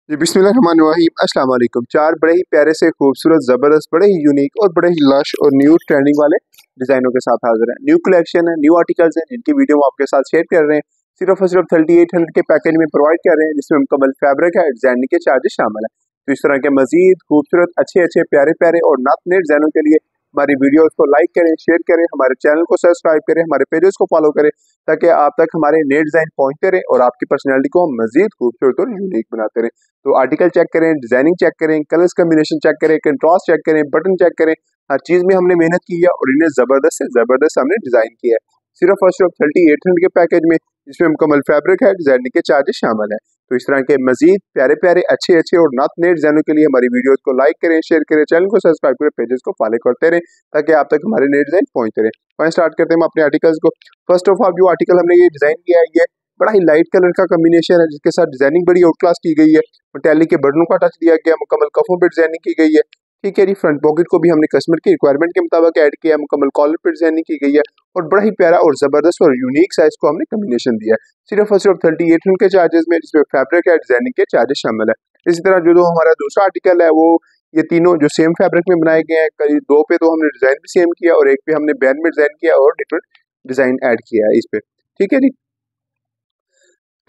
जी बिस्मिल्लाहिर्रहमानिर्रहीम अस्सलाम वालेकुम। चार बड़े ही प्यारे से खूबसूरत ज़बरदस्त बड़े ही यूनिक और बड़े ही लश और न्यू ट्रेंडिंग वाले डिज़ाइनों के साथ हाजिर है। न्यू कलेक्शन है, न्यू आर्टिकल्स हैं जिनकी वीडियो हम आपके साथ शेयर कर रहे हैं। सिर्फ और सिर्फ 3800 के पैकेज में प्रोवाइड कर रहे हैं जिसमें मुकम्मल फैब्रिक है, डिजाइनिंग के चार्जेस शामिल है। तो इस तरह के मजीद खूबसूरत अच्छे अच्छे प्यारे प्यारे और नात नए डिज़ाइनों के लिए हमारी वीडियोस को लाइक करें, शेयर करें, हमारे चैनल को सब्सक्राइब करें, हमारे पेजेस को फॉलो करें ताकि आप तक हमारे नए डिज़ाइन पहुंचते रहें और आपकी पर्सनैलिटी को हम मजीद खूबसूरत और यूनिक बनाते रहें। तो आर्टिकल चेक करें, डिजाइनिंग चेक करें, कलर्स कम्बिनेशन चेक करें, कंट्रास्ट चेक करें, बटन चेक करें। हर चीज में हमने मेहनत की है और इन्हें जबरदस्त से जबरदस्त हमने डिजाइन किया है। सिर्फ और सिर्फ 3800 के पैकेज में जिसमें मुकम्मल फैब्रिक है, डिजाइनिंग के चार्जेस शामिल है। तो इस तरह के मजीद प्यारे प्यारे अच्छे अच्छे और नत नए डिजाइनों के लिए हमारी वीडियोस को लाइक करें, शेयर करें, चैनल को सब्सक्राइब करें, पेजेस को फॉलो करते रहें ताकि आप तक हमारे नए डिजाइन पहुंचते रहें। वहीं स्टार्ट करते हैं हम अपने आर्टिकल्स को। फर्स्ट ऑफ ऑल जो आर्टिकल हमने ये डिजाइन किया है ये बड़ा ही लाइट कलर का कॉम्बिनेशन है जिसके साथ डिजाइनिंग बड़ी आउट क्लास की गई है। टैली के बटनों का टच दिया गया, मुकम्मल कफों पे डिजाइनिंग की गई है। ठीक है जी, फ्रंट पॉकेट को भी हमने कस्टमर की रिक्वायरमेंट के मुताबिक ऐड किया है, मुकम्मल कॉलर पे डिजाइनिंग की गई है और बड़ा ही प्यारा और जबरदस्त और यूनिक साइज को हमने कॉम्बिनेशन दिया है। सिर्फ और सिर्फ 3800 के चार्जेस में जिसमें फैब्रिक है, डिजाइनिंग के चार्जेस शामिल है। इसी तरह जो हमारा दूसरा आर्टिकल है वो ये तीनों जो सेम फैब्रिक में बनाए गए हैं, कई दो पे तो हमने डिजाइन भी सेम किया और एक पे हमने बैन में डिजाइन किया और डिफरेंट डिजाइन ऐड किया है इस पे। ठीक है जी,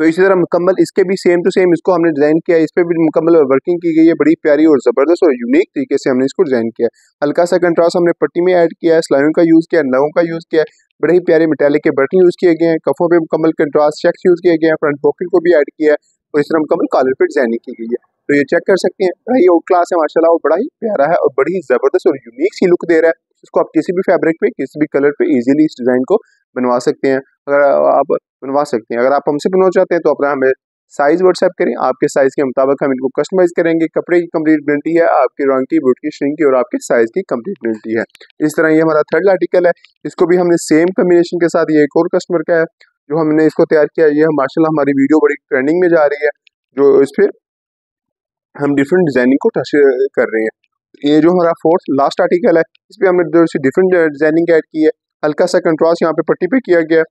तो इसी तरह मुकम्मल इसके भी सेम टू सेम इसको हमने डिजाइन किया है, इस पे भी मुकम्मल वर्किंग की गई है, बड़ी प्यारी और जबरदस्त और यूनिक तरीके से हमने इसको डिजाइन किया है। हल्का सा कंट्रास्ट हमने पट्टी में ऐड किया है, स्लाइयों का यूज किया है, नगों का यूज किया है, बड़े ही प्यारे मेटालिक के बटन यूज किए गए हैं, कफों पे मुकम्मल कंट्रास्ट चेक्स यूज किए गए हैं, फ्रंट पॉकेट को भी ऐड किया है और इस तरह मुकम्मल कॉलर पे डिजाइनिंग की गई है। तो ये चेक कर सकते हैं, बड़ा ही आउट क्लास है माशाल्लाह और बड़ा ही प्यारा है और बड़ी ही जबरदस्त और यूनिक सी लुक दे रहा है। इसको आप किसी भी फैब्रिक पे किसी भी कलर पे इजीली इस डिजाइन को बनवा सकते हैं। अगर आप बनवा सकते हैं, अगर आप हमसे बनवा चाहते हैं तो अपना हमें साइज व्हाट्सएप करें, आपके साइज के मुताबिक हम इनको कस्टमाइज करेंगे। कपड़े की कंप्लीट गारंटी है, आपके रंग की, बूट की, श्रिंक की और आपके साइज की कंप्लीट गारंटी है। इस तरह ये हमारा थर्ड आर्टिकल है, इसको भी हमने सेम कॉम्बिनेशन के साथ, ये एक और कस्टमर का है जो हमने इसको तैयार किया है। ये माशाल्लाह हमारी वीडियो बड़ी ट्रेंडिंग में जा रही है, जो इस पे हम डिफरेंट डिजाइनिंग को टच कर रहे हैं। ये जो हमारा फोर्थ लास्ट आर्टिकल है इस पे हमने डिफरेंट डिजाइनिंग ऐड की है। हल्का सा कंट्रास्ट यहाँ पे पट्टी पे किया गया है,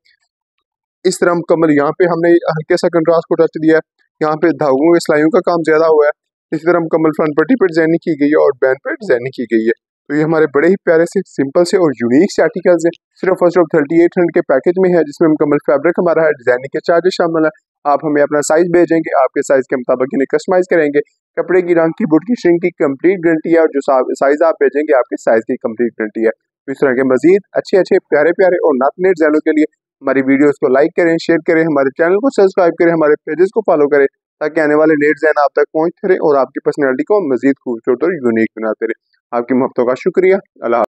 इस तरह मुकम्मल यहाँ पे हमने हल्के सा कंट्रास्ट को टच दिया है, यहाँ पे धागों के सिलाइयों का काम ज्यादा हुआ है। इसी तरह मुकम्मल फ्रंट पट्टी पे डिजाइनिंग की गई है और बैंड पे डिजाइनिंग की गई है। तो ये हमारे बड़े ही प्यारे से सिंपल से और यूनिक से आर्टिकल्स हैं, सिर्फ और सिर्फ 3800 के पैकेज में है जिसमें मुकम्मल फैब्रिक हमारा है, डिजाइनिंग के चार्जेस शामिल है। आप हमें अपना साइज भेजेंगे, आपके साइज के मुताबिक इन्हें कस्टमाइज करेंगे। कपड़े की, रंग की, बुट की, श्रिंक की कंप्लीट गारंटी है और जो साइज आप भेजेंगे आपके साइज की कंप्लीट गारंटी है। तो इस तरह के मजीद अच्छे अच्छे प्यारे प्यारे और नात नए डिजाइनों के लिए हमारी वीडियोस को लाइक करें, शेयर करें, हमारे चैनल को सब्सक्राइब करें, हमारे पेजेस को फॉलो करें ताकि आने वाले नए डिजाइन आप तक पहुंचते रहें और आपकी पर्सनैलिटी को मजीद खूबसूरत और यूनिक बनाते रहें। आपकी मोहब्बतों का शुक्रिया। अल्लाह।